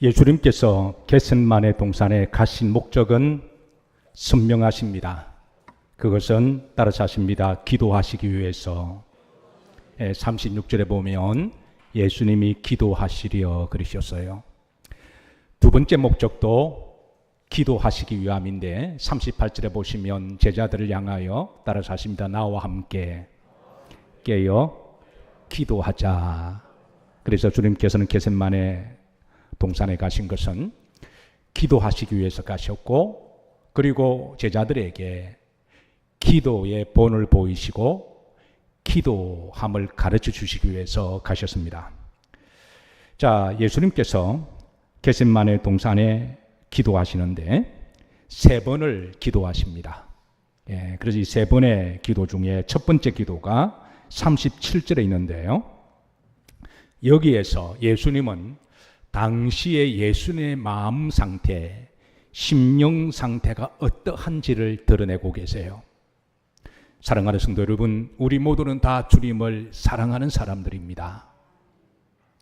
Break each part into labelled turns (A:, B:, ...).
A: 예수님께서 겟셋마네 동산에 가신 목적은 선명하십니다. 그것은 따라서 하십니다. 기도하시기 위해서. 36절에 보면 예수님이 기도하시려 그러셨어요. 두 번째 목적도 기도하시기 위함인데 38절에 보시면 제자들을 향하여 따라서 하십니다. 나와 함께 깨어 기도하자. 그래서 주님께서는 겟셋마네 동산에 가신 것은 기도하시기 위해서 가셨고, 그리고 제자들에게 기도의 본을 보이시고 기도함을 가르쳐 주시기 위해서 가셨습니다. 자, 예수님께서 겟셋마네 동산에 기도하시는데 세 번을 기도하십니다. 그래서 이 세 번의 기도 중에 첫 번째 기도가 37절에 있는데요. 여기에서 예수님은 당시의 예수님의 마음 상태, 심령 상태가 어떠한지를 드러내고 계세요. 사랑하는 성도 여러분, 우리 모두는 다 주님을 사랑하는 사람들입니다.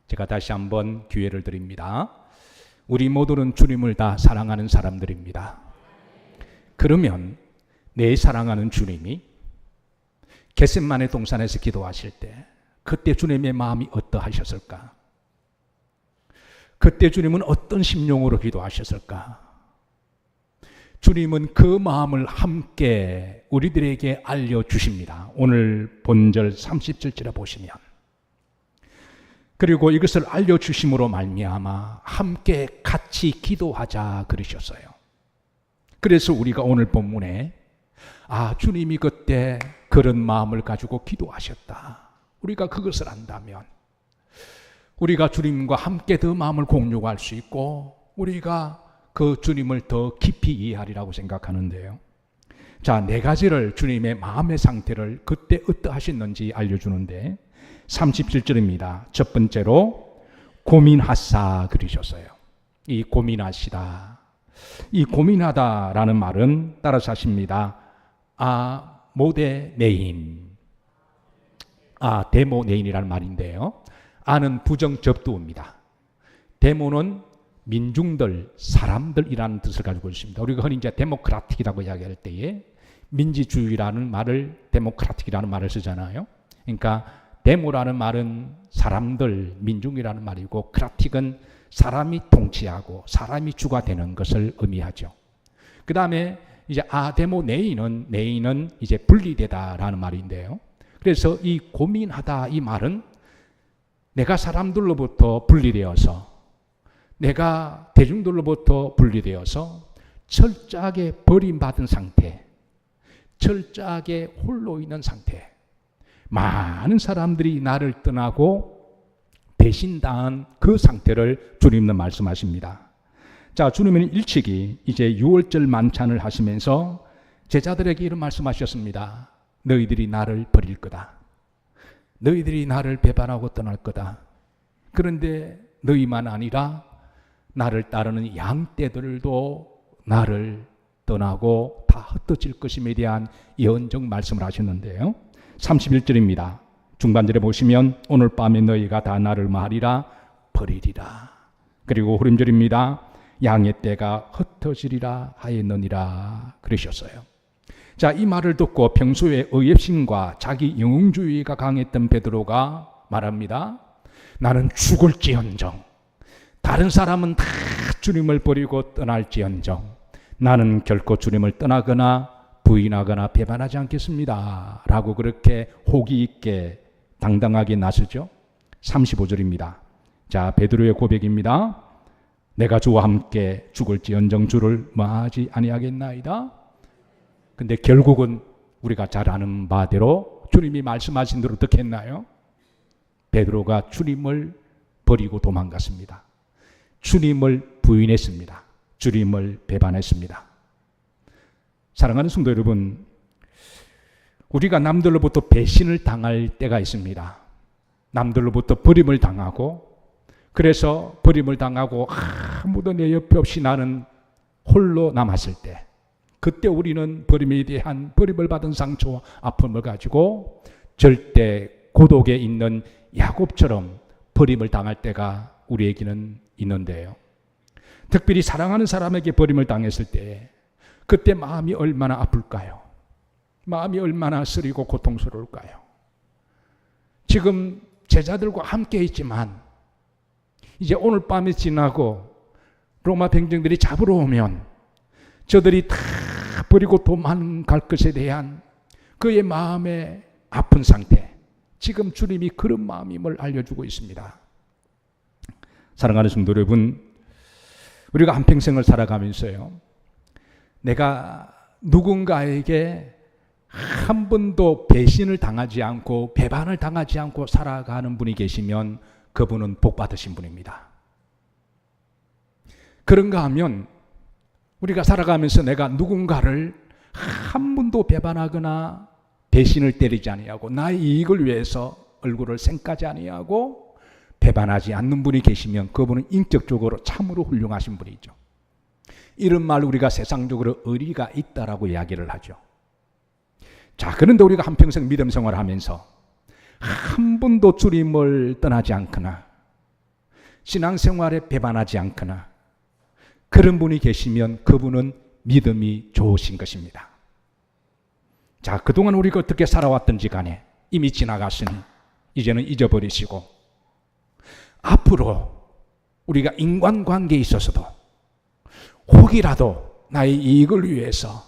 A: 제가 다시 한번 기회를 드립니다. 우리 모두는 주님을 다 사랑하는 사람들입니다. 그러면 내 사랑하는 주님이 겟셋마네 동산에서 기도하실 때 그때 주님의 마음이 어떠하셨을까? 그때 주님은 어떤 심령으로 기도하셨을까? 주님은 그 마음을 함께 우리들에게 알려주십니다. 오늘 본절 37절에 보시면. 그리고 이것을 알려주심으로 말미암아 함께 같이 기도하자 그러셨어요. 그래서 우리가 오늘 본문에 주님이 그때 그런 마음을 가지고 기도하셨다. 우리가 그것을 안다면 우리가 주님과 함께 더 마음을 공유할 수 있고 우리가 그 주님을 더 깊이 이해하리라고 생각하는데요. 자, 네 가지를 주님의 마음의 상태를 그때 어떠하셨는지 알려주는데 37절입니다. 첫 번째로 고민하사 그러셨어요. 이 고민하시다. 이 고민하다라는 말은 따라서 하십니다. 모데네인. 데모네인이라는 말인데요. 아는 부정 접두어입니다. 데모는 민중들, 사람들이라는 뜻을 가지고 있습니다. 우리가 흔히 이제 데모크라틱이라고 이야기할 때에 민주주의라는 말을 데모크라틱이라는 말을 쓰잖아요. 그러니까 데모라는 말은 사람들, 민중이라는 말이고 크라틱은 사람이 통치하고 사람이 주가 되는 것을 의미하죠. 그 다음에 이제 네인은 이제 분리되다라는 말인데요. 그래서 이 고민하다 이 말은 내가 사람들로부터 분리되어서 내가 대중들로부터 분리되어서 철저하게 버림받은 상태, 철저하게 홀로 있는 상태, 많은 사람들이 나를 떠나고 배신당한 그 상태를 주님은 말씀하십니다. 자, 주님은 일찍이 이제 6월절 만찬을 하시면서 제자들에게 이런 말씀하셨습니다. 너희들이 나를 버릴 거다. 너희들이 나를 배반하고 떠날 거다. 그런데 너희만 아니라 나를 따르는 양떼들도 나를 떠나고 다 흩어질 것임에 대한 예언적 말씀을 하셨는데요. 31절입니다. 중반절에 보시면 오늘 밤에 너희가 다 나를 말이라 버리리라. 그리고 후렴절입니다. 양의 떼가 흩어지리라 하였느니라 그러셨어요. 자, 이 말을 듣고 평소에 의협심과 자기 영웅주의가 강했던 베드로가 말합니다. 나는 죽을지언정, 다른 사람은 다 주님을 버리고 떠날지언정 나는 결코 주님을 떠나거나 부인하거나 배반하지 않겠습니다. 라고 그렇게 호기 있게 당당하게 나서죠. 35절입니다. 자, 베드로의 고백입니다. 내가 주와 함께 죽을지언정 주를 뭐하지 아니하겠나이다. 근데 결국은 우리가 잘 아는 바대로 주님이 말씀하신 대로 어떻게 했나요? 베드로가 주님을 버리고 도망갔습니다. 주님을 부인했습니다. 주님을 배반했습니다. 사랑하는 성도 여러분, 우리가 남들로부터 배신을 당할 때가 있습니다. 남들로부터 버림을 당하고, 그래서 버림을 당하고 아무도 내 옆에 없이 나는 홀로 남았을 때, 그때 우리는 버림에 대한 버림을 받은 상처와 아픔을 가지고 절대 고독에 있는 야곱처럼 버림을 당할 때가 우리에게는 있는데요. 특별히 사랑하는 사람에게 버림을 당했을 때 그때 마음이 얼마나 아플까요? 마음이 얼마나 쓰리고 고통스러울까요? 지금 제자들과 함께 있지만 이제 오늘 밤이 지나고 로마 병정들이 잡으러 오면 저들이 다 버리고 도망갈 것에 대한 그의 마음의 아픈 상태, 지금 주님이 그런 마음임을 알려주고 있습니다. 사랑하는 성도 여러분, 우리가 한평생을 살아가면서요, 내가 누군가에게 한 번도 배신을 당하지 않고 배반을 당하지 않고 살아가는 분이 계시면 그분은 복 받으신 분입니다. 그런가 하면 우리가 살아가면서 내가 누군가를 한 번도 배반하거나 배신을 때리지 아니하고 나의 이익을 위해서 얼굴을 생까지 아니하고 배반하지 않는 분이 계시면 그분은 인격적으로 참으로 훌륭하신 분이죠. 이런 말 우리가 세상적으로 의리가 있다라고 이야기를 하죠. 자, 그런데 우리가 한평생 믿음 생활을 하면서 한 번도 주님을 떠나지 않거나 신앙생활에 배반하지 않거나 그런 분이 계시면 그분은 믿음이 좋으신 것입니다. 자, 그동안 우리가 어떻게 살아왔던지 간에 이미 지나갔으니 이제는 잊어버리시고 앞으로 우리가 인간관계에 있어서도 혹이라도 나의 이익을 위해서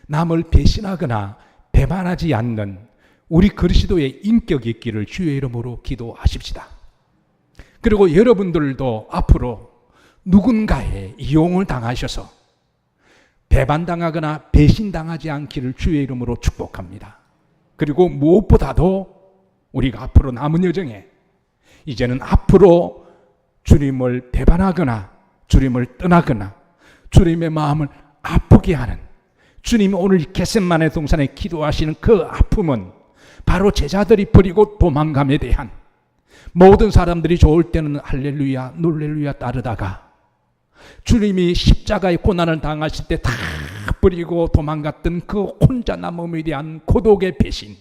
A: 남을 배신하거나 배반하지 않는 우리 그리스도의 인격이 있기를 주의 이름으로 기도하십시다. 그리고 여러분들도 앞으로 누군가의 이용을 당하셔서 배반당하거나 배신당하지 않기를 주의 이름으로 축복합니다. 그리고 무엇보다도 우리가 앞으로 남은 여정에 이제는 앞으로 주님을 배반하거나 주님을 떠나거나 주님의 마음을 아프게 하는, 주님이 오늘 겟세마네 동산에 기도하시는 그 아픔은 바로 제자들이 버리고 도망감에 대한, 모든 사람들이 좋을 때는 할렐루야 놀렐루야 따르다가 주님이 십자가의 고난을 당하실 때 다 버리고 도망갔던 그 혼자 남음에 대한 고독의 배신,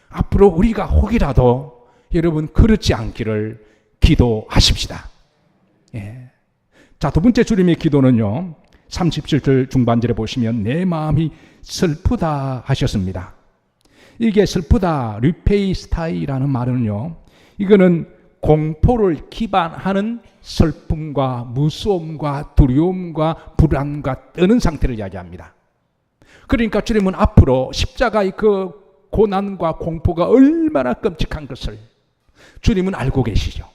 A: 앞으로 우리가 혹이라도 여러분 그렇지 않기를 기도하십시다. 예. 자, 두 번째 주님의 기도는요, 37절 중반절에 보시면 내 마음이 슬프다 하셨습니다. 이게 슬프다, 류페이스타이라는 말은요, 이거는 공포를 기반하는 슬픔과 무서움과 두려움과 불안과 떠는 상태를 이야기합니다. 그러니까 주님은 앞으로 십자가의 그 고난과 공포가 얼마나 끔찍한 것을 주님은 알고 계시죠.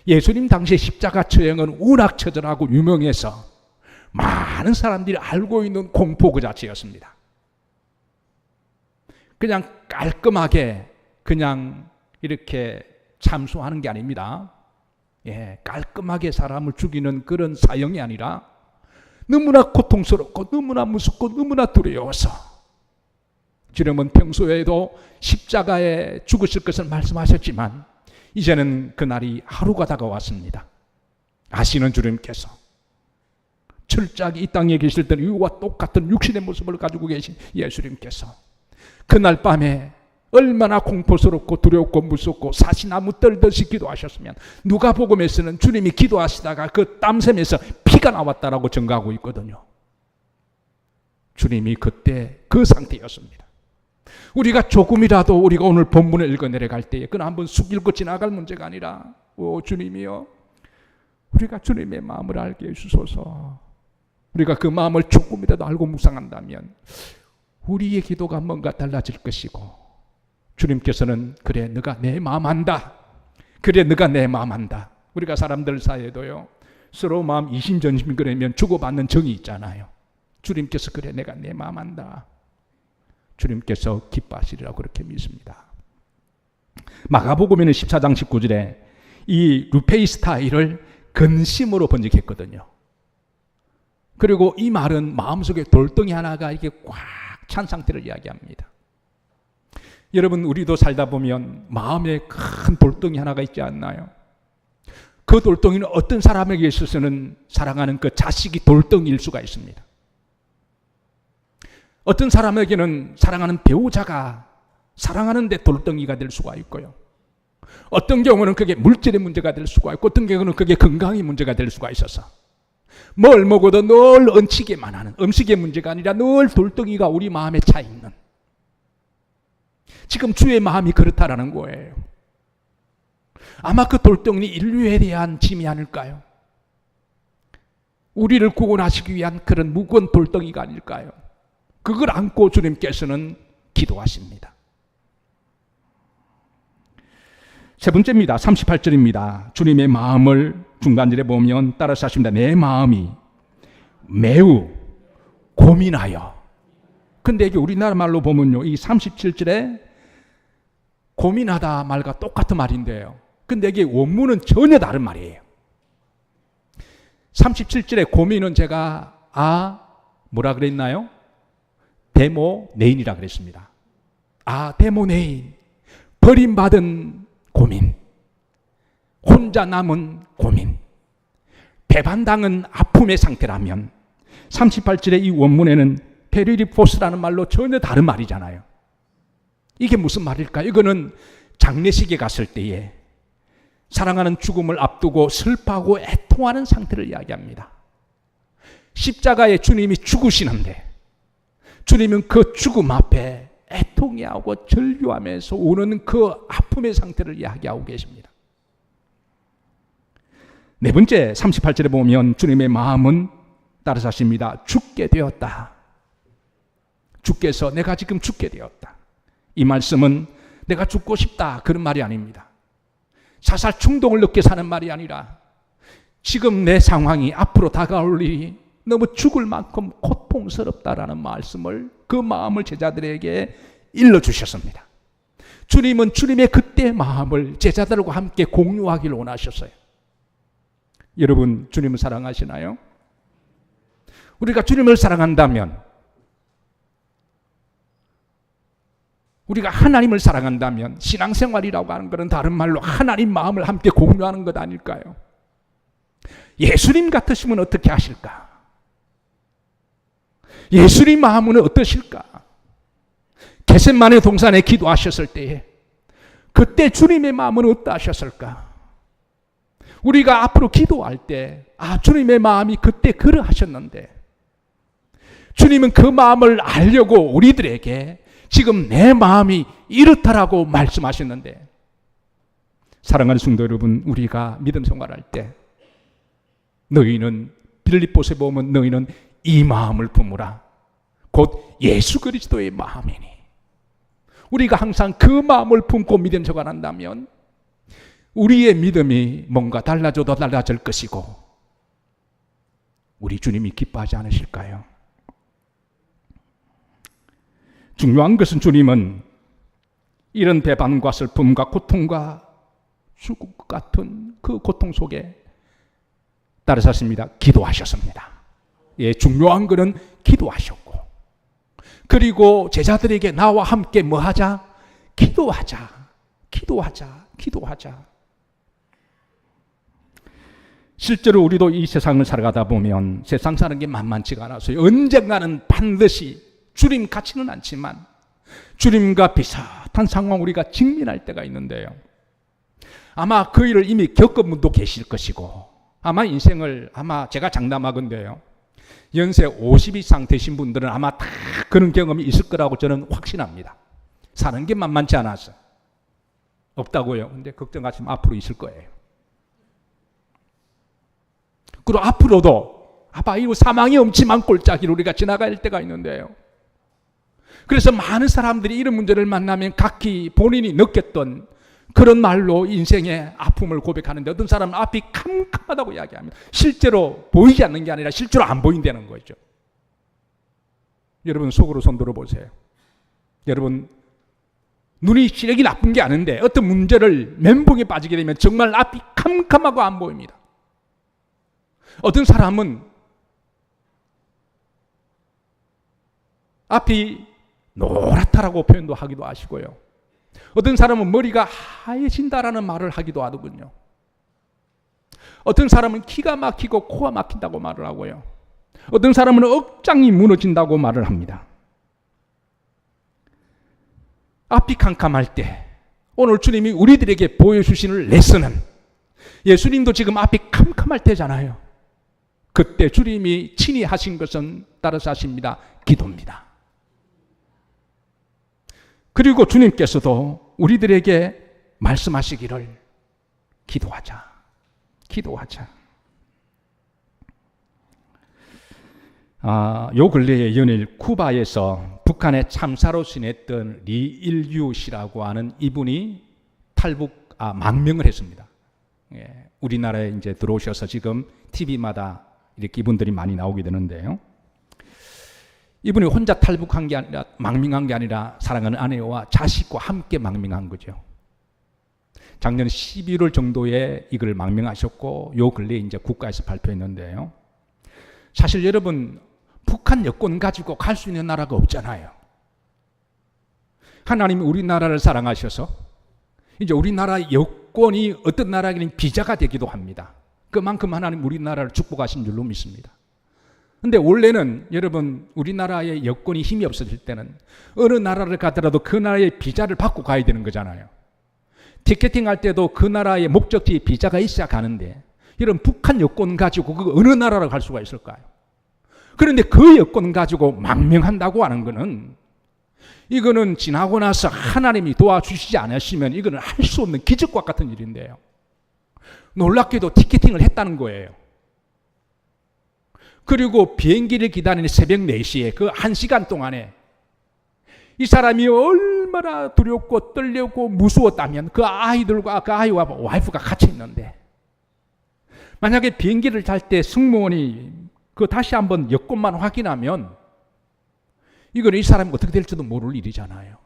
A: 예수님 당시에 십자가 처형은 운악처절하고 유명해서 많은 사람들이 알고 있는 공포 그 자체였습니다. 그냥 깔끔하게 그냥 이렇게 참수하는 게 아닙니다. 예, 깔끔하게 사람을 죽이는 그런 사형이 아니라 너무나 고통스럽고 너무나 무섭고 너무나 두려워서 주님은 평소에도 십자가에 죽으실 것을 말씀하셨지만 이제는 그날이 하루가 다가왔습니다. 아시는 주님께서 철저하게 이 땅에 계실 때는 이와 똑같은 육신의 모습을 가지고 계신 예수님께서 그날 밤에 얼마나 공포스럽고 두렵고 무섭고 사시나무 떨듯이 기도하셨으면, 누가복음에서는 주님이 기도하시다가 그 땀샘에서 피가 나왔다라고 증가하고 있거든요. 주님이 그때 그 상태였습니다. 우리가 조금이라도 우리가 오늘 본문을 읽어 내려갈 때에 그건 한번 숙이고 지나갈 문제가 아니라, 오 주님이요, 우리가 주님의 마음을 알게 해주소서. 우리가 그 마음을 조금이라도 알고 묵상한다면 우리의 기도가 뭔가 달라질 것이고, 주님께서는 그래 너가 내 마음 안다, 그래 너가 내 마음 안다. 우리가 사람들 사이에도요 서로 마음 이심전심 그러면 주고받는 정이 있잖아요. 주님께서 그래 내가 내 마음 안다, 주님께서 기뻐하시리라고 그렇게 믿습니다. 마가복음에는 14장 19절에 이 루페이스타이를 근심으로 번역했거든요. 그리고 이 말은 마음속에 돌덩이 하나가 이게 꽉 찬 상태를 이야기합니다. 여러분, 우리도 살다 보면 마음에 큰 돌덩이 하나가 있지 않나요? 그 돌덩이는 어떤 사람에게 있어서는 사랑하는 그 자식이 돌덩이일 수가 있습니다. 어떤 사람에게는 사랑하는 배우자가 사랑하는데 돌덩이가 될 수가 있고요. 어떤 경우는 그게 물질의 문제가 될 수가 있고, 어떤 경우는 그게 건강의 문제가 될 수가 있어서 뭘 먹어도 늘 얹히게만 하는, 음식의 문제가 아니라 늘 돌덩이가 우리 마음에 차 있는, 지금 주의 마음이 그렇다라는 거예요. 아마 그 돌덩이는 인류에 대한 짐이 아닐까요? 우리를 구원하시기 위한 그런 무거운 돌덩이가 아닐까요? 그걸 안고 주님께서는 기도하십니다. 세 번째입니다. 38절입니다. 주님의 마음을 중간절에 보면 따라서 하십니다. 내 마음이 매우 고민하여. 근데 이게 우리나라 말로 보면요, 이 37절에 고민하다 말과 똑같은 말인데요. 근데 이게 원문은 전혀 다른 말이에요. 37절에 고민은 제가 뭐라 그랬나요? 데모네인이라 그랬습니다. 데모네인, 버림받은 고민, 혼자 남은 고민, 배반당한 아픔의 상태라면 38절의 이 원문에는 페리리포스라는 말로 전혀 다른 말이잖아요. 이게 무슨 말일까요? 이거는 장례식에 갔을 때에 사랑하는 죽음을 앞두고 슬퍼하고 애통하는 상태를 이야기합니다. 십자가에 주님이 죽으시는데 주님은 그 죽음 앞에 애통해하고 절규하면서 우는 그 아픔의 상태를 이야기하고 계십니다. 네 번째 38절에 보면 주님의 마음은 따라서 하십니다. 죽게 되었다. 주께서 내가 지금 죽게 되었다. 이 말씀은 내가 죽고 싶다 그런 말이 아닙니다. 자살 충동을 느껴 사는 말이 아니라 지금 내 상황이 앞으로 다가올 일이 너무 죽을 만큼 고통스럽다라는 말씀을, 그 마음을 제자들에게 일러주셨습니다. 주님은 주님의 그때 마음을 제자들과 함께 공유하기를 원하셨어요. 여러분, 주님을 사랑하시나요? 우리가 주님을 사랑한다면, 우리가 하나님을 사랑한다면 신앙생활이라고 하는 것은 다른 말로 하나님 마음을 함께 공유하는 것 아닐까요? 예수님 같으시면 어떻게 하실까? 예수님 마음은 어떠실까? 겟세마네 동산에 기도하셨을 때에 그때 주님의 마음은 어떠하셨을까? 우리가 앞으로 기도할 때 주님의 마음이 그때 그러하셨는데, 주님은 그 마음을 알려고 우리들에게 지금 내 마음이 이렇다라고 말씀하셨는데, 사랑하는 성도 여러분, 우리가 믿음 생활할 때 너희는, 빌립보서에 보면 너희는 이 마음을 품으라. 곧 예수 그리스도의 마음이니. 우리가 항상 그 마음을 품고 믿음 생활한다면 우리의 믿음이 뭔가 달라져도 달라질 것이고 우리 주님이 기뻐하지 않으실까요? 중요한 것은 주님은 이런 배반과 슬픔과 고통과 죽음 같은 그 고통 속에 따르셨습니다. 기도하셨습니다. 예, 중요한 것은 기도하셨고, 그리고 제자들에게 나와 함께 뭐 하자? 기도하자. 기도하자. 기도하자. 실제로 우리도 이 세상을 살아가다 보면 세상 사는 게 만만치가 않아서요. 언젠가는 반드시 주님 같지는 않지만 주님과 비슷한 상황 우리가 직면할 때가 있는데요. 아마 그 일을 이미 겪은 분도 계실 것이고, 아마 인생을, 제가 장담하건대요, 연세 50 이상 되신 분들은 아마 다 그런 경험이 있을 거라고 저는 확신합니다. 사는 게 만만치 않아서. 없다고요. 근데 걱정하지 마, 앞으로 있을 거예요. 그리고 앞으로도 이 사망의 엄침한 골짜기를 우리가 지나갈 때가 있는데요. 그래서 많은 사람들이 이런 문제를 만나면 각기 본인이 느꼈던 그런 말로 인생의 아픔을 고백하는데, 어떤 사람은 앞이 캄캄하다고 이야기합니다. 실제로 보이지 않는 게 아니라 실제로 안 보인다는 거죠. 여러분, 속으로 손 들어보세요. 여러분, 눈이 시력이 나쁜 게 아닌데 어떤 문제를 멘붕에 빠지게 되면 정말 앞이 캄캄하고 안 보입니다. 어떤 사람은 앞이 노랗다라고 표현도 하기도 하시고요. 어떤 사람은 머리가 하얘진다라는 말을 하기도 하더군요. 어떤 사람은 기가 막히고 코가 막힌다고 말을 하고요. 어떤 사람은 억장이 무너진다고 말을 합니다. 앞이 캄캄할 때 오늘 주님이 우리들에게 보여주시는 레슨은, 예수님도 지금 앞이 캄캄할 때잖아요. 그때 주님이 친히 하신 것은 따라서 하십니다. 기도입니다. 그리고 주님께서도 우리들에게 말씀하시기를 기도하자. 기도하자. 요 근래에 연일 쿠바에서 북한의 참사로 지냈던 리일유 씨라고 하는 이분이 망명을 했습니다. 예, 우리나라에 이제 들어오셔서 지금 TV마다 이렇게 이분들이 많이 나오게 되는데요. 이분이 혼자 탈북한 게 아니라, 망명한 게 아니라 사랑하는 아내와 자식과 함께 망명한 거죠. 작년 11월 정도에 이걸 망명하셨고, 요 근래에 이제 국가에서 발표했는데요. 사실 여러분, 북한 여권 가지고 갈 수 있는 나라가 없잖아요. 하나님이 우리나라를 사랑하셔서 이제 우리나라 여권이 어떤 나라에는 비자가 되기도 합니다. 그만큼 하나님 우리나라를 축복하신 줄로 믿습니다. 근데 원래는 여러분, 우리나라의 여권이 힘이 없어질 때는 어느 나라를 가더라도 그 나라의 비자를 받고 가야 되는 거잖아요. 티켓팅 할 때도 그 나라의 목적지 비자가 있어야 가는데, 이런 북한 여권 가지고 그 어느 나라로 갈 수가 있을까요? 그런데 그 여권 가지고 망명한다고 하는 거는, 이거는 지나고 나서 하나님이 도와주시지 않으시면 이거는 할 수 없는 기적과 같은 일인데요. 놀랍게도 티켓팅을 했다는 거예요. 그리고 비행기를 기다리는 새벽 4시에 그 1시간 동안에 이 사람이 얼마나 두렵고 떨려고 무서웠다면, 그 아이들과 그 아이와 와이프가 같이 있는데, 만약에 비행기를 탈 때 승무원이 그 다시 한번 여권만 확인하면 이건 이 사람이 어떻게 될지도 모를 일이잖아요.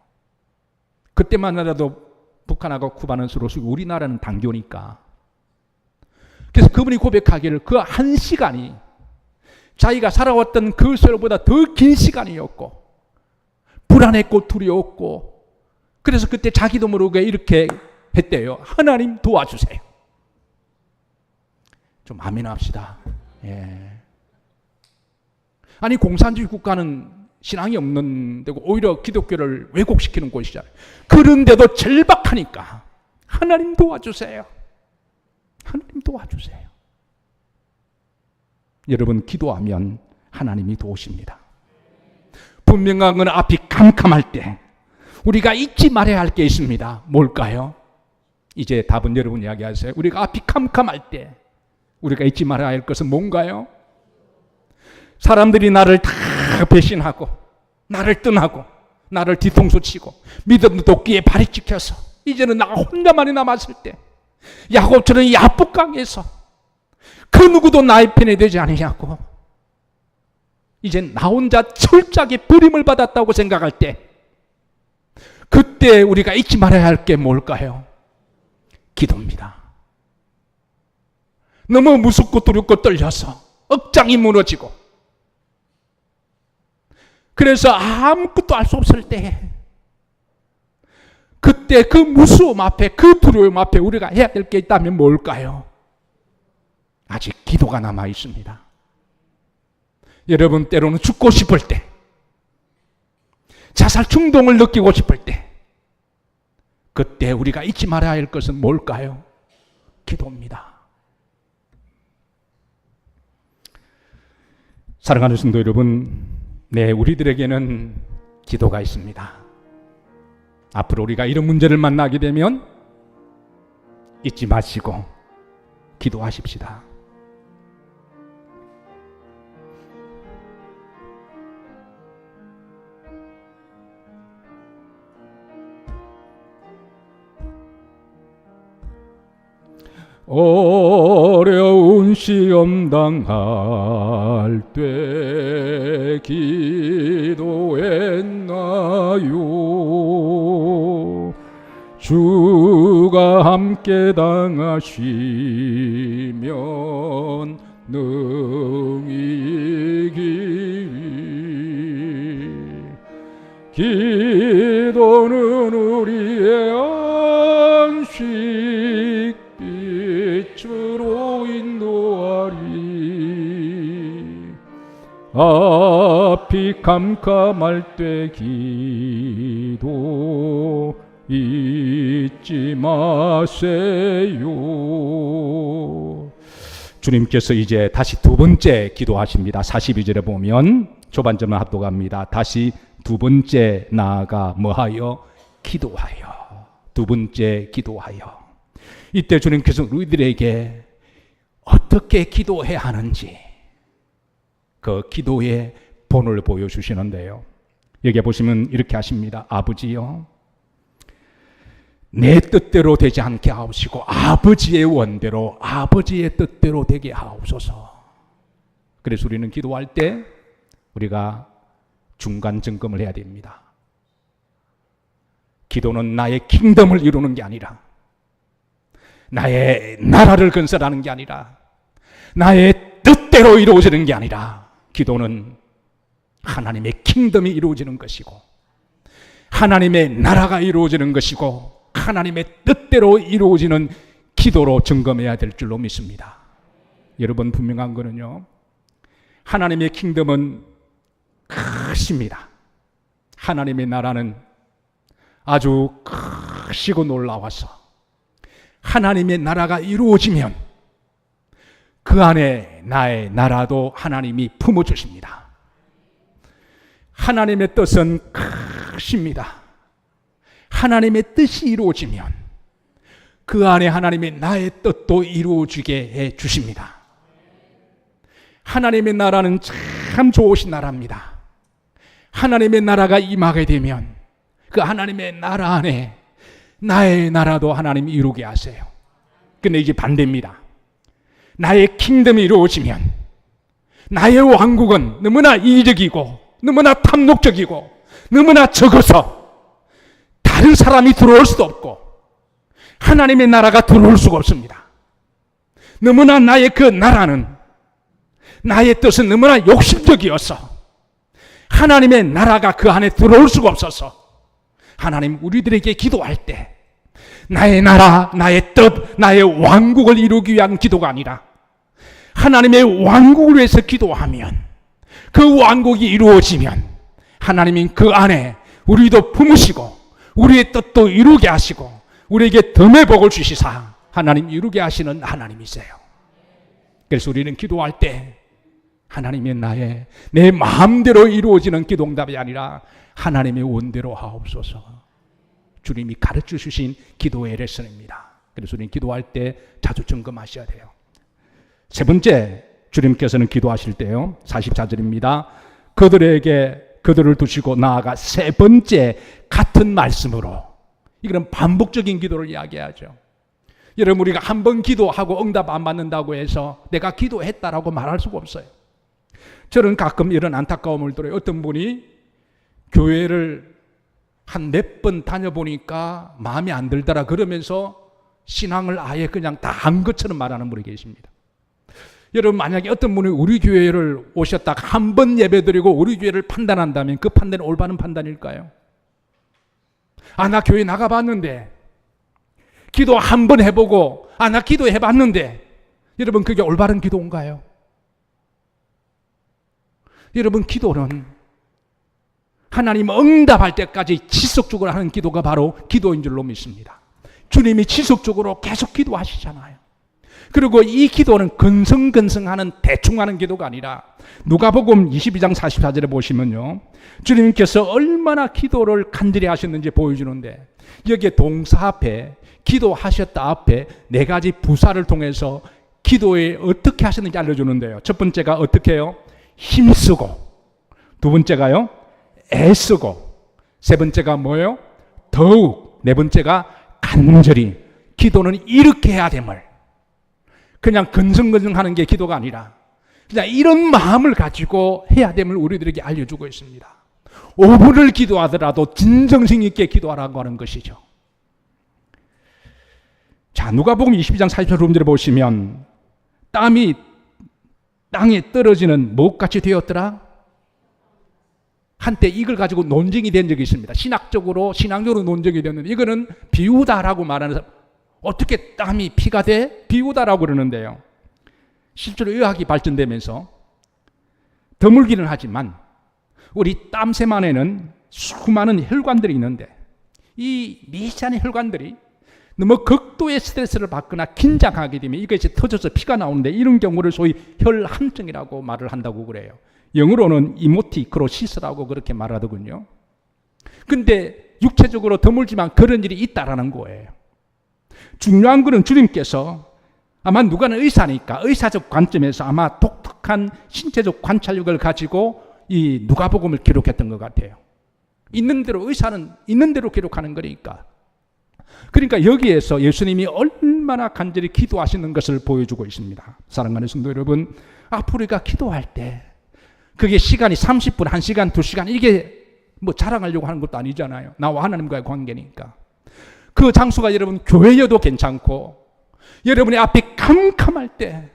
A: 그때만 하더라도 북한하고 쿠바는 서로 우리나라는 당교니까. 그래서 그분이 고백하기를 그 1시간이 자기가 살아왔던 그 세월보다 더 긴 시간이었고, 불안했고 두려웠고, 그래서 그때 자기도 모르게 이렇게 했대요. 하나님 도와주세요. 좀 아멘합시다. 예. 아니, 공산주의 국가는 신앙이 없는 데고 오히려 기독교를 왜곡시키는 곳이잖아요. 그런데도 절박하니까 하나님 도와주세요. 하나님 도와주세요. 여러분, 기도하면 하나님이 도우십니다. 분명한 건 앞이 캄캄할 때 우리가 잊지 말아야 할 게 있습니다. 뭘까요? 이제 답은 여러분 이야기하세요. 우리가 앞이 캄캄할 때 우리가 잊지 말아야 할 것은 뭔가요? 사람들이 나를 다 배신하고 나를 떠나고 나를 뒤통수 치고 믿음 도끼에 발이 찍혀서 이제는 나 혼자만이 남았을 때, 야곱처럼 야복강에서 그 누구도 나의 편이 되지 않으냐고, 이제 나 혼자 철저하게 버림을 받았다고 생각할 때, 그때 우리가 잊지 말아야 할 게 뭘까요? 기도입니다. 너무 무섭고 두렵고 떨려서 억장이 무너지고, 그래서 아무것도 알 수 없을 때, 그때 그 무서움 앞에, 그 두려움 앞에 우리가 해야 될 게 있다면 뭘까요? 아직 기도가 남아 있습니다. 여러분, 때로는 죽고 싶을 때, 자살 충동을 느끼고 싶을 때, 그때 우리가 잊지 말아야 할 것은 뭘까요? 기도입니다. 사랑하는 성도 여러분, 네, 우리들에게는 기도가 있습니다. 앞으로 우리가 이런 문제를 만나게 되면 잊지 마시고 기도하십시다. 어려운 시험 당할 때 기도했나요? 주가 함께 당하시면 능히 이기리. 기도는 우리의 안식 빛으로 인도하리. 앞이 캄캄할 때 기도 잊지 마세요. 주님께서 이제 다시 두 번째 기도하십니다. 42절에 보면 초반절만 합독합니다. 다시 두 번째 나아가 뭐하여? 기도하여. 두 번째 기도하여. 이때 주님께서 우리들에게 어떻게 기도해야 하는지 그 기도의 본을 보여주시는데요. 여기 보시면 이렇게 하십니다. 아버지요, 내 뜻대로 되지 않게 하옵시고 아버지의 원대로, 아버지의 뜻대로 되게 하옵소서. 그래서 우리는 기도할 때 우리가 중간 점검을 해야 됩니다. 기도는 나의 킹덤을 이루는 게 아니라, 나의 나라를 건설하는 게 아니라, 나의 뜻대로 이루어지는 게 아니라, 기도는 하나님의 킹덤이 이루어지는 것이고 하나님의 나라가 이루어지는 것이고 하나님의 뜻대로 이루어지는 기도로 점검해야 될 줄로 믿습니다. 여러분, 분명한 거는요, 하나님의 킹덤은 크십니다. 하나님의 나라는 아주 크시고 놀라워서 하나님의 나라가 이루어지면 그 안에 나의 나라도 하나님이 품어주십니다. 하나님의 뜻은 크십니다. 하나님의 뜻이 이루어지면 그 안에 하나님의 나의 뜻도 이루어지게 해 주십니다. 하나님의 나라는 참 좋으신 나라입니다. 하나님의 나라가 임하게 되면 그 하나님의 나라 안에 나의 나라도 하나님이 이루게 하세요. 근데 이게 반대입니다. 나의 킹덤이 이루어지면 나의 왕국은 너무나 이기적이고 너무나 탐욕적이고 너무나 적어서 다른 사람이 들어올 수도 없고 하나님의 나라가 들어올 수가 없습니다. 너무나 나의 그 나라는, 나의 뜻은 너무나 욕심적이어서 하나님의 나라가 그 안에 들어올 수가 없어서 하나님, 우리들에게 기도할 때 나의 나라, 나의 뜻, 나의 왕국을 이루기 위한 기도가 아니라 하나님의 왕국을 위해서 기도하면 그 왕국이 이루어지면 하나님이 그 안에 우리도 품으시고 우리의 뜻도 이루게 하시고 우리에게 덤의 복을 주시사 하나님 이루게 하시는 하나님이세요. 그래서 우리는 기도할 때 하나님의 나의 내 마음대로 이루어지는 기도응답이 아니라 하나님의 원대로 하옵소서. 주님이 가르쳐 주신 기도의 레슨입니다. 그래서 우리는 기도할 때 자주 점검하셔야 돼요. 세 번째, 주님께서는 기도하실 때요, 44절입니다. 그들을 두시고 나아가 세 번째 같은 말씀으로, 이거는 반복적인 기도를 이야기하죠. 여러분, 우리가 한 번 기도하고 응답 안 받는다고 해서 내가 기도했다라고 말할 수가 없어요. 저는 가끔 이런 안타까움을 들어요. 어떤 분이 교회를 한 몇 번 다녀보니까 마음에 안 들더라 그러면서 신앙을 아예 그냥 다 한 것처럼 말하는 분이 계십니다. 여러분, 만약에 어떤 분이 우리 교회를 오셨다가 한 번 예배드리고 우리 교회를 판단한다면 그 판단이 올바른 판단일까요? 나 교회 나가봤는데, 기도 한 번 해보고, 나 기도해봤는데, 여러분, 그게 올바른 기도인가요? 여러분, 기도는 하나님 응답할 때까지 지속적으로 하는 기도가 바로 기도인 줄로 믿습니다. 주님이 지속적으로 계속 기도하시잖아요. 그리고 이 기도는 근성근성하는 대충 하는 기도가 아니라 누가복음 22장 44절에 보시면요, 주님께서 얼마나 기도를 간절히 하셨는지 보여주는데, 여기에 동사 앞에 기도하셨다 앞에 네 가지 부사를 통해서 기도에 어떻게 하셨는지 알려주는데요. 첫 번째가 어떻게 해요? 힘쓰고, 두 번째가요, 애쓰고, 세 번째가 뭐예요? 더욱, 네 번째가 간절히. 기도는 이렇게 해야 됨을, 그냥 근성근성하는 게 기도가 아니라 그냥 이런 마음을 가지고 해야 됨을 우리들에게 알려주고 있습니다. 5분을 기도하더라도 진정성 있게 기도하라고 하는 것이죠. 자, 누가복음 22장 44절에 보시면 땀이 땅에 떨어지는 못같이 되었더라. 한때 이걸 가지고 논쟁이 된 적이 있습니다. 신앙적으로 논쟁이 됐는데, 이거는 비우다라고 말하는 사람, 어떻게 땀이 피가 돼? 비우다라고 그러는데요. 실제로 의학이 발전되면서 드물기는 하지만 우리 땀샘 안에는 수많은 혈관들이 있는데 이 미세한 혈관들이 너무 극도의 스트레스를 받거나 긴장하게 되면 이것이 터져서 피가 나오는데 이런 경우를 소위 혈함증이라고 말을 한다고 그래요. 영어로는 이모티크로시스라고 그렇게 말하더군요. 근데 육체적으로 드물지만 그런 일이 있다라는 거예요. 중요한 것은 주님께서 아마 누가는 의사니까 의사적 관점에서 아마 독특한 신체적 관찰력을 가지고 이 누가복음을 기록했던 것 같아요. 있는 대로 의사는 있는 대로 기록하는 거니까. 그러니까 여기에서 예수님이 얼마나 간절히 기도하시는 것을 보여주고 있습니다. 사랑하는 성도 여러분, 앞으로 우리가 기도할 때 그게 시간이 30분, 1시간, 2시간 이게 뭐 자랑하려고 하는 것도 아니잖아요. 나와 하나님과의 관계니까. 그 장소가 여러분 교회여도 괜찮고 여러분의 앞이 캄캄할 때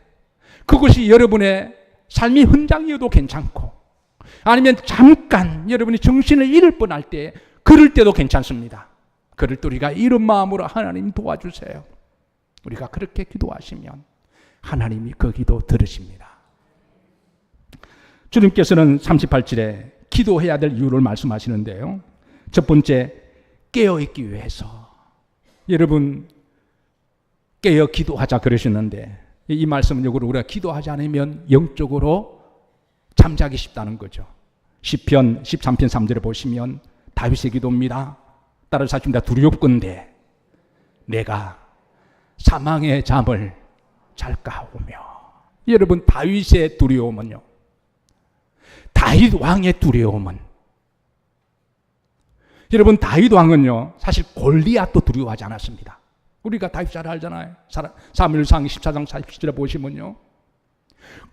A: 그것이 여러분의 삶의 현장이어도 괜찮고 아니면 잠깐 여러분이 정신을 잃을 뻔할 때 그럴 때도 괜찮습니다. 그럴 때 우리가 이런 마음으로 하나님 도와주세요. 우리가 그렇게 기도하시면 하나님이 그 기도 들으십니다. 주님께서는 38절에 기도해야 될 이유를 말씀하시는데요. 첫 번째, 깨어있기 위해서. 여러분 깨어 기도하자 그러셨는데 이 말씀은 역으로 우리가 기도하지 않으면 영적으로 잠자기 쉽다는 거죠. 시편 13편 3절에 보시면 다윗의 기도입니다. 따라서 하십니다. 두렵건대 내가 사망의 잠을 잘까 하오며. 여러분 다윗의 두려움은요, 다윗 왕의 두려움은, 여러분 다윗 왕은요 사실 골리앗도 두려워하지 않았습니다. 우리가 다윗 잘 알잖아요. 사무엘상 14장 47절에 보시면요,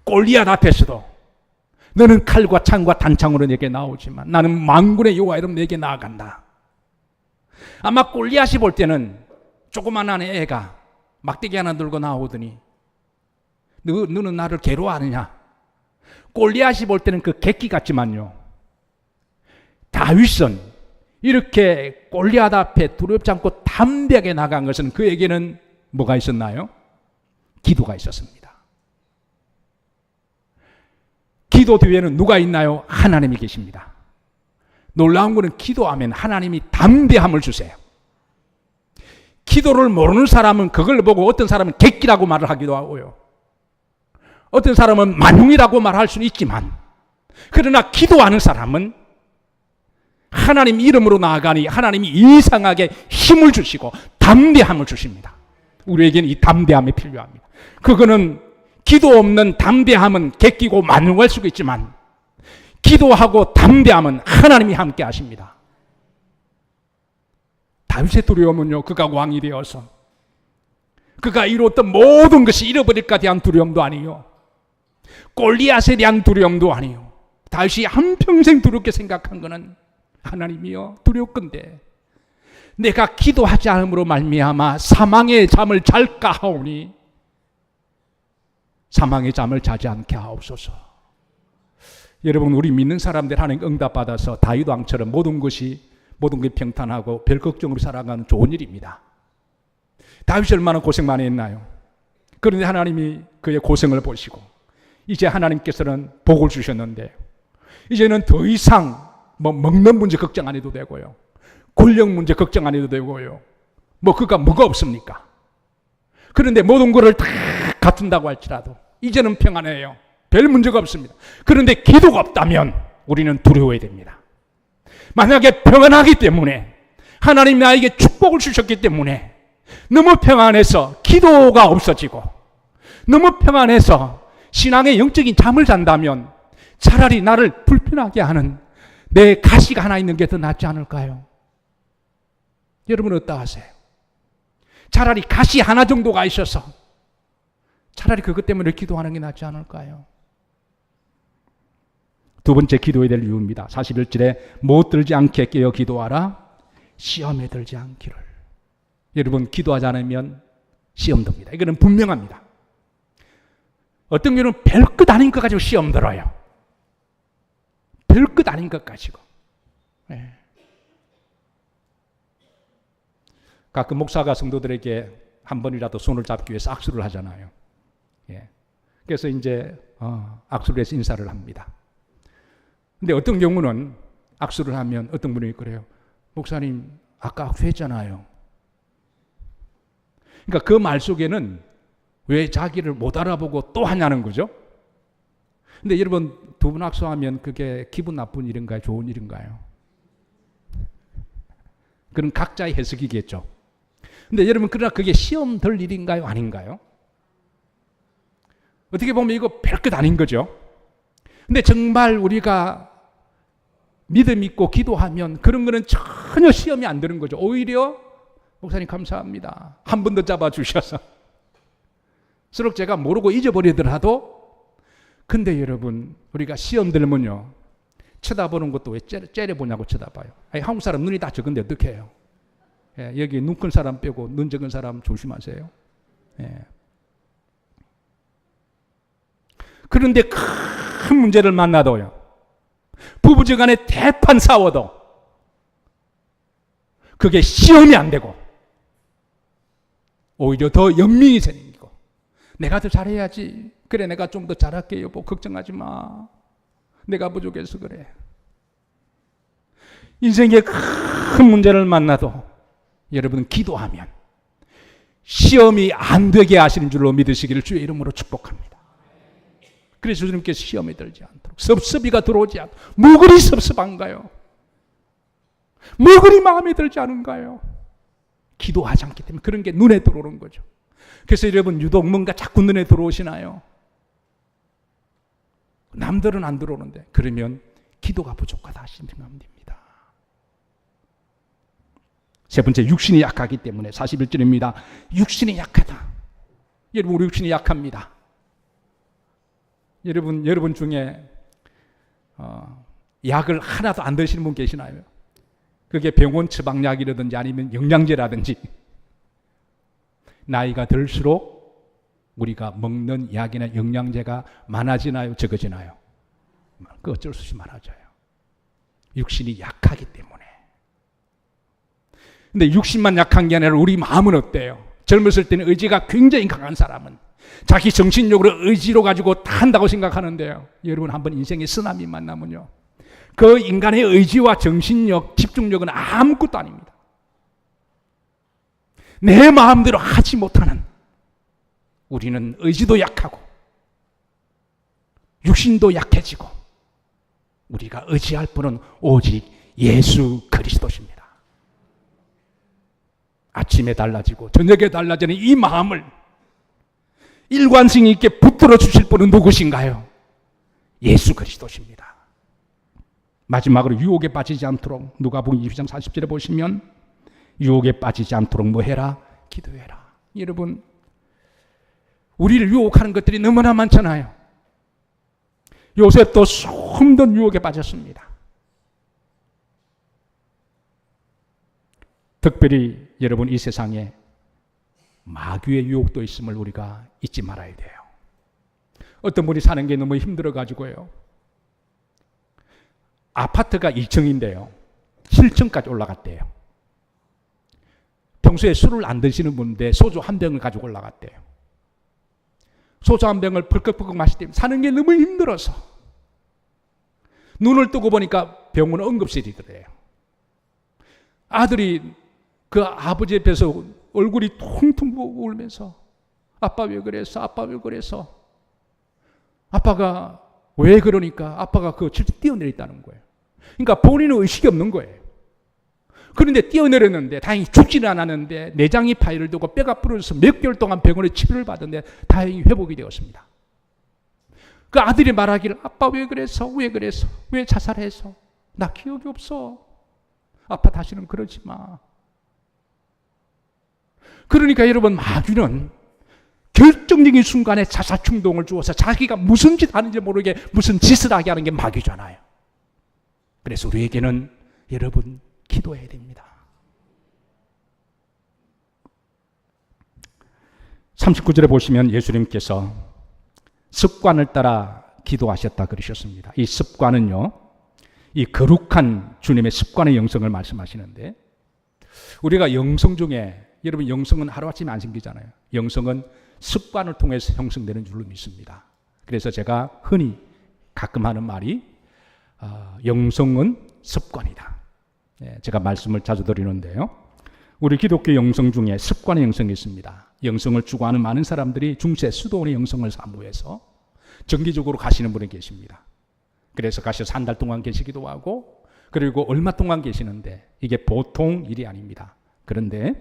A: 골리앗 앞에서도 너는 칼과 창과 단창으로 내게 나오지만 나는 만군의 여호와 이름 내게 나아간다. 아마 골리앗이 볼 때는 조그만한 애가 막대기 하나 들고 나오더니 너는 나를 괴로워하느냐. 골리앗이 볼 때는 그 객기 같지만요, 다윗은 이렇게 골리앗 앞에 두렵지 않고 담대하게 나간 것은 그에게는 뭐가 있었나요? 기도가 있었습니다. 기도 뒤에는 누가 있나요? 하나님이 계십니다. 놀라운 것은 기도하면 하나님이 담대함을 주세요. 기도를 모르는 사람은 그걸 보고 어떤 사람은 객기라고 말을 하기도 하고요, 어떤 사람은 만용이라고 말할 수는 있지만, 그러나 기도하는 사람은 하나님 이름으로 나아가니 하나님이 이상하게 힘을 주시고 담대함을 주십니다. 우리에게는 이 담대함이 필요합니다. 그거는 기도 없는 담대함은 객기고 만용할 수가 있지만 기도하고 담대함은 하나님이 함께 하십니다. 다윗의 두려움은요, 그가 왕이 되어서 그가 이루었던 모든 것이 잃어버릴까 대한 두려움도 아니요, 골리앗에 대한 두려움도 아니요, 다윗이 한평생 두렵게 생각한 것은 하나님이여 두렵건대 내가 기도하지 않음으로 말미암아 사망의 잠을 잘까 하오니 사망의 잠을 자지 않게 하옵소서. 여러분 우리 믿는 사람들 하나님 응답받아서 다윗 왕처럼 모든 게 평탄하고 별 걱정으로 살아가는 좋은 일입니다. 다윗이 얼마나 고생 많이 했나요? 그런데 하나님이 그의 고생을 보시고 이제 하나님께서는 복을 주셨는데 이제는 더 이상 뭐 먹는 문제 걱정 안 해도 되고요, 권력 문제 걱정 안 해도 되고요, 그가 뭐가 없습니까? 그런데 모든 것을 다 갖춘다고 할지라도 이제는 평안해요. 별 문제가 없습니다. 그런데 기도가 없다면 우리는 두려워야 됩니다. 만약에 평안하기 때문에 하나님 나에게 축복을 주셨기 때문에 너무 평안해서 기도가 없어지고 너무 평안해서 신앙의 영적인 잠을 잔다면 차라리 나를 불편하게 하는 내 가시가 하나 있는 게 더 낫지 않을까요? 여러분 어떠하세요? 차라리 가시 하나 정도가 있어서 차라리 그것 때문에 기도하는 게 낫지 않을까요? 두 번째 기도해야 될 이유입니다. 41절에 못 들지 않게 깨어 기도하라, 시험에 들지 않기를. 여러분 기도하지 않으면 시험 듭니다. 이거는 분명합니다. 어떤 경우는 별것 아닌 것 가지고 시험 들어요. 별것 아닌 것 가지고. 네. 가끔 목사가 성도들에게 한 번이라도 손을 잡기 위해서 악수를 하잖아요. 예. 그래서 이제 악수를 해서 인사를 합니다. 근데 어떤 경우는 악수를 하면 어떤 분이 그래요. 목사님 아까 악수했잖아요. 그러니까 그 말 속에는 왜 자기를 못 알아보고 또 하냐는 거죠. 근데 여러분, 두 분 악수하면 그게 기분 나쁜 일인가요? 좋은 일인가요? 그건 각자의 해석이겠죠. 근데 여러분, 그러나 그게 시험 될 일인가요? 아닌가요? 어떻게 보면 이거 별것 아닌 거죠. 근데 정말 우리가 믿음 있고 기도하면 그런 거는 전혀 시험이 안 되는 거죠. 오히려 목사님 감사합니다. 한 번 더 잡아주셔서. 서로 제가 모르고 잊어버리더라도, 근데 여러분, 우리가 시험 들면요, 쳐다보는 것도 왜 째려보냐고 쳐다봐요. 아니, 한국 사람 눈이 다 적은데 어떻게 해요? 예, 여기 눈 큰 사람 빼고 눈 적은 사람 조심하세요. 예. 그런데 큰 문제를 만나도요, 부부지간에 대판 싸워도 그게 시험이 안 되고 오히려 더 연민이 생기고, 내가 더 잘해야지. 그래, 내가 좀 더 잘할게 여보. 걱정하지 마. 내가 부족해서 그래. 인생에 큰 문제를 만나도 여러분 기도하면 시험이 안 되게 하시는 줄로 믿으시기를 주의 이름으로 축복합니다. 그래서 주님께서 시험에 들지 않도록, 섭섭이가 들어오지 않도록. 뭐 그리 섭섭한가요? 뭐 그리 마음에 들지 않은가요? 기도하지 않기 때문에 그런 게 눈에 들어오는 거죠. 그래서 여러분, 유독 뭔가 자꾸 눈에 들어오시나요? 남들은 안 들어오는데, 그러면 기도가 부족하다 하시면 됩니다. 세 번째, 육신이 약하기 때문에 41절입니다. 육신이 약하다. 여러분, 우리 육신이 약합니다. 여러분 중에 약을 하나도 안 드시는 분 계시나요? 그게 병원 처방약이라든지 아니면 영양제라든지. 나이가 들수록 우리가 먹는 약이나 영양제가 많아지나요? 적어지나요? 그 어쩔 수 없이 많아져요. 육신이 약하기 때문에. 근데 육신만 약한 게 아니라 우리 마음은 어때요? 젊었을 때는 의지가 굉장히 강한 사람은 자기 정신력으로 의지로 가지고 다 한다고 생각하는데요, 여러분 한번 인생에 쓰나미 만나면요, 그 인간의 의지와 정신력, 집중력은 아무것도 아닙니다. 내 마음대로 하지 못하는, 우리는 의지도 약하고 육신도 약해지고 우리가 의지할 분은 오직 예수 그리스도십니다. 아침에 달라지고 저녁에 달라지는 이 마음을 일관성 있게 붙들어 주실 분은 누구신가요? 예수 그리스도십니다. 마지막으로 유혹에 빠지지 않도록, 누가복음 22장 40절에 보시면 유혹에 빠지지 않도록 뭐 해라? 기도해라. 여러분, 우리를 유혹하는 것들이 너무나 많잖아요. 요새 또 숨던 유혹에 빠졌습니다. 특별히 여러분, 이 세상에 마귀의 유혹도 있음을 우리가 잊지 말아야 돼요. 어떤 분이 사는 게 너무 힘들어가지고요, 아파트가 2층인데요 7층까지 올라갔대요. 평소에 술을 안 드시는 분인데 소주 한 병을 가지고 올라갔대요. 소주 한 병을 벌컥벌컥 마시더니 사는 게 너무 힘들어서 눈을 뜨고 보니까 병원 응급실이더래요. 아들이 그 아버지 옆에서 얼굴이 퉁퉁 부어 울면서 아빠 왜 그랬어? 아빠 왜 그랬어? 아빠가 왜 그러니까 아빠가 그 질투 뛰어내렸다는 거예요. 그러니까 본인은 의식이 없는 거예요. 그런데 뛰어내렸는데 다행히 죽지는 않았는데 내장이 파열을 되고 뼈가 부러져서 몇 개월 동안 병원에 치료를 받았는데 다행히 회복이 되었습니다. 그 아들이 말하기를 아빠 왜 그랬어? 왜 그랬어? 왜 자살했어? 나 기억이 없어. 아빠 다시는 그러지 마. 그러니까 여러분, 마귀는 결정적인 순간에 자살 충동을 주어서 자기가 무슨 짓 하는지 모르게 무슨 짓을 하게 하는 게 마귀잖아요. 그래서 우리에게는 여러분 기도해야 됩니다. 39절에 보시면 예수님께서 습관을 따라 기도하셨다 그러셨습니다. 이 습관은요, 이 거룩한 주님의 습관의 영성을 말씀하시는데, 우리가 영성 중에, 여러분 영성은 하루아침에 안 생기잖아요. 영성은 습관을 통해서 형성되는 줄로 믿습니다. 그래서 제가 흔히 가끔 하는 말이 영성은 습관이다. 제가 말씀을 자주 드리는데요, 우리 기독교 영성 중에 습관의 영성이 있습니다. 영성을 추구하는 많은 사람들이 중세 수도원의 영성을 사모해서 정기적으로 가시는 분이 계십니다. 그래서 가셔서 한 달 동안 계시기도 하고, 그리고 얼마 동안 계시는데 이게 보통 일이 아닙니다. 그런데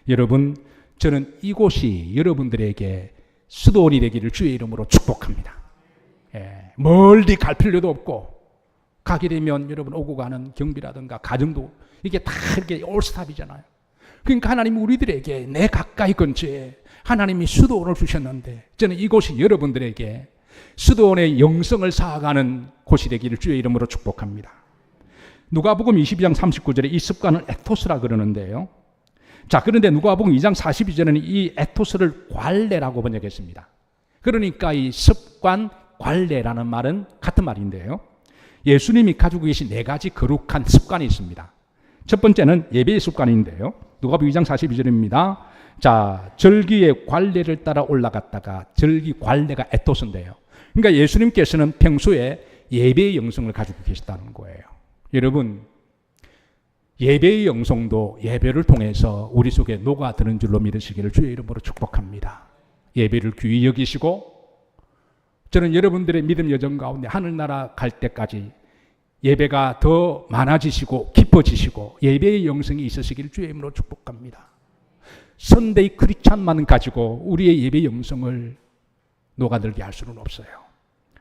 A: 여러분, 저는 이곳이 여러분들에게 수도원이 되기를 주의 이름으로 축복합니다. 멀리 갈 필요도 없고, 가게 되면 여러분 오고 가는 경비라든가 가정도 이게 다 이렇게 올스탑이잖아요. 그러니까 하나님이 우리들에게 내 가까이 근처에 하나님이 수도원을 주셨는데, 저는 이곳이 여러분들에게 수도원의 영성을 쌓아가는 곳이 되기를 주의 이름으로 축복합니다. 누가복음 22장 39절에 이 습관을 에토스라 그러는데요. 자, 그런데 누가복음 2장 42절에는 이 에토스를 관례라고 번역했습니다. 그러니까 이 습관, 관례라는 말은 같은 말인데요. 예수님이 가지고 계신 4가지 거룩한 습관이 있습니다. 첫 번째는 예배의 습관인데요. 누가복음 2장 42절입니다. 자, 절기의 관례를 따라 올라갔다가, 절기 관례가 에토스인데요. 그러니까 예수님께서는 평소에 예배의 영성을 가지고 계시다는 거예요. 여러분, 예배의 영성도 예배를 통해서 우리 속에 녹아드는 줄로 믿으시기를 주의 이름으로 축복합니다. 예배를 귀히 여기시고, 저는 여러분들의 믿음 여정 가운데 하늘나라 갈 때까지 예배가 더 많아지시고 깊어지시고 예배의 영성이 있으시기를 주의 이름으로 축복합니다. 선데이 크리스찬만 가지고 우리의 예배 영성을 녹아들게 할 수는 없어요.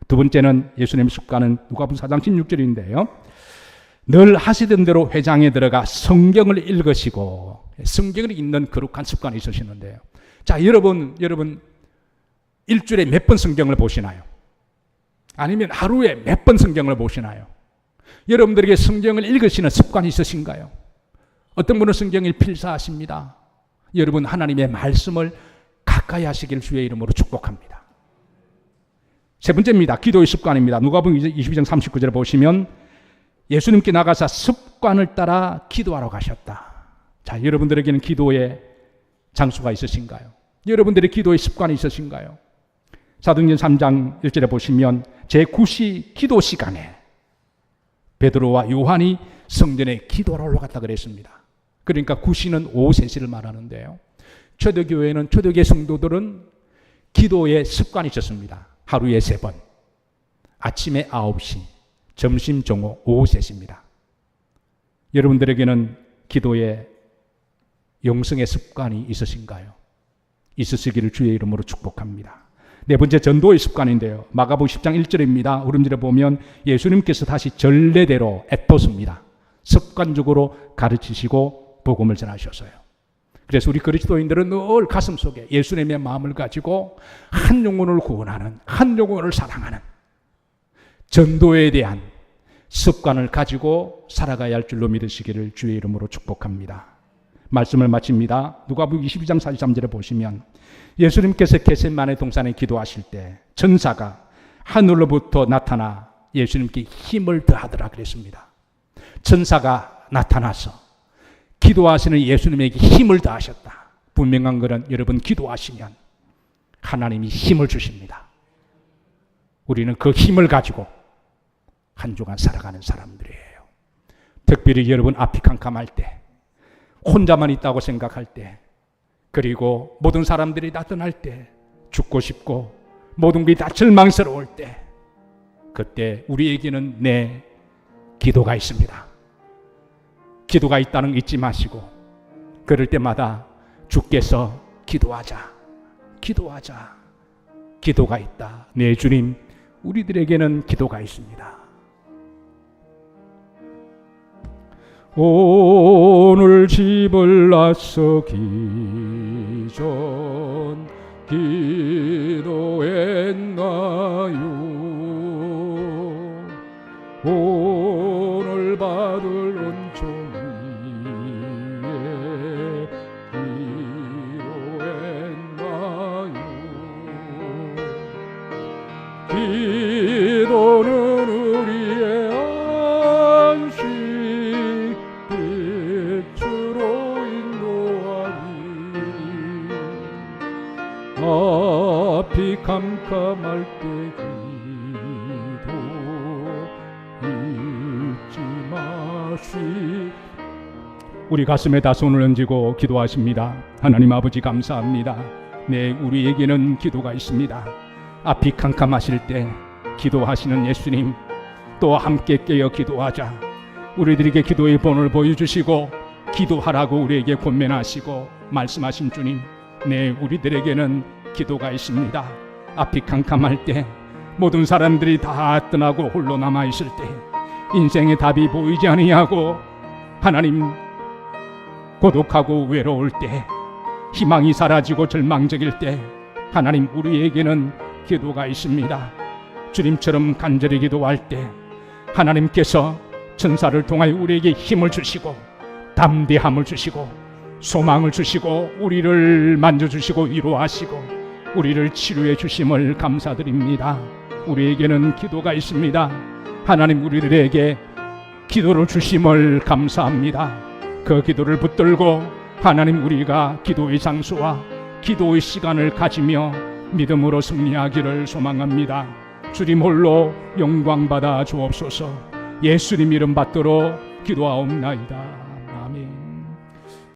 A: 두 번째는 예수님의 습관은 누가복음 4장 16절인데요. 늘 하시던 대로 회당에 들어가 성경을 읽으시고, 성경을 읽는 거룩한 습관이 있으시는데요. 자, 여러분 일주일에 몇 번 성경을 보시나요? 아니면 하루에 몇 번 성경을 보시나요? 여러분들에게 성경을 읽으시는 습관이 있으신가요? 어떤 분은 성경을 필사하십니다. 여러분, 하나님의 말씀을 가까이 하시길 주의 이름으로 축복합니다. 세 번째입니다. 기도의 습관입니다. 누가복음 22장 39절에 보시면 예수님께 나가서 습관을 따라 기도하러 가셨다. 자, 여러분들에게는 기도의 장소가 있으신가요? 여러분들의 기도의 습관이 있으신가요? 사도행전 3장 1절에 보시면 제9시 기도 시간에 베드로와 요한이 성전에 기도하러 올라갔다 그랬습니다. 그러니까 9시는 오후 3시를 말하는데요. 초대교회는, 초대교회 성도들은 기도의 습관이 있었습니다. 하루에 3번, 아침에 9시, 점심, 정오, 오후 3시입니다. 여러분들에게는 기도의 영성의 습관이 있으신가요? 있으시기를 주의 이름으로 축복합니다. 네 번째, 전도의 습관인데요. 마가복음 10장 1절입니다. 오른절에 보면 예수님께서 다시 전례대로 에토스입니다. 습관적으로 가르치시고 복음을 전하셨어요. 그래서 우리 그리스도인들은 늘 가슴 속에 예수님의 마음을 가지고 한 영혼을 구원하는, 한 영혼을 사랑하는 전도에 대한 습관을 가지고 살아가야 할 줄로 믿으시기를 주의 이름으로 축복합니다. 말씀을 마칩니다. 누가복음 22장 43절에 보시면 예수님께서 겟세마네 동산에 기도하실 때 천사가 하늘로부터 나타나 예수님께 힘을 더하더라 그랬습니다. 천사가 나타나서 기도하시는 예수님에게 힘을 더하셨다. 분명한 것은 여러분, 기도하시면 하나님이 힘을 주십니다. 우리는 그 힘을 가지고 한 주간 살아가는 사람들이에요. 특별히 여러분 앞이 캄캄할 때, 혼자만 있다고 생각할 때, 그리고 모든 사람들이 다 떠날 때, 죽고 싶고 모든 게 다 절망스러울 때, 그때 우리에게는 내 기도가 있습니다. 기도가 있다는 거 잊지 마시고, 그럴 때마다 주께서 기도하자, 기도하자, 기도가 있다. 네 주님, 우리들에게는 기도가 있습니다. 오늘 집을 나서기 전 기도했나요? 오늘 받을 은총 위에 기도했나요? 기도는 우리의 안식 빛으로 인도하니 앞이 캄캄할 때 기도 잊지 마시 우리 가슴에다 손을 얹고 기도하십니다. 하나님 아버지 감사합니다. 네, 우리에게는 기도가 있습니다. 앞이 캄캄하실 때 기도하시는 예수님, 또 함께 깨어 기도하자. 우리들에게 기도의 본을 보여주시고 기도하라고 우리에게 권면하시고 말씀하신 주님, 네, 우리들에게는 기도가 있습니다. 앞이 캄캄할 때, 모든 사람들이 다 떠나고 홀로 남아있을 때, 인생의 답이 보이지 아니하고 하나님 고독하고 외로울 때, 희망이 사라지고 절망적일 때, 하나님 우리에게는 기도가 있습니다. 주님처럼 간절히 기도할 때 하나님께서 천사를 통하여 우리에게 힘을 주시고 담대함을 주시고 소망을 주시고 우리를 만져주시고 위로하시고 우리를 치료해 주심을 감사드립니다. 우리에게는 기도가 있습니다. 하나님 우리들에게 기도를 주심을 감사합니다. 그 기도를 붙들고 하나님 우리가 기도의 장소와 기도의 시간을 가지며 믿음으로 승리하기를 소망합니다. 주님 홀로 영광 받아 주옵소서. 예수님 이름 받들어 기도하옵나이다. 아멘.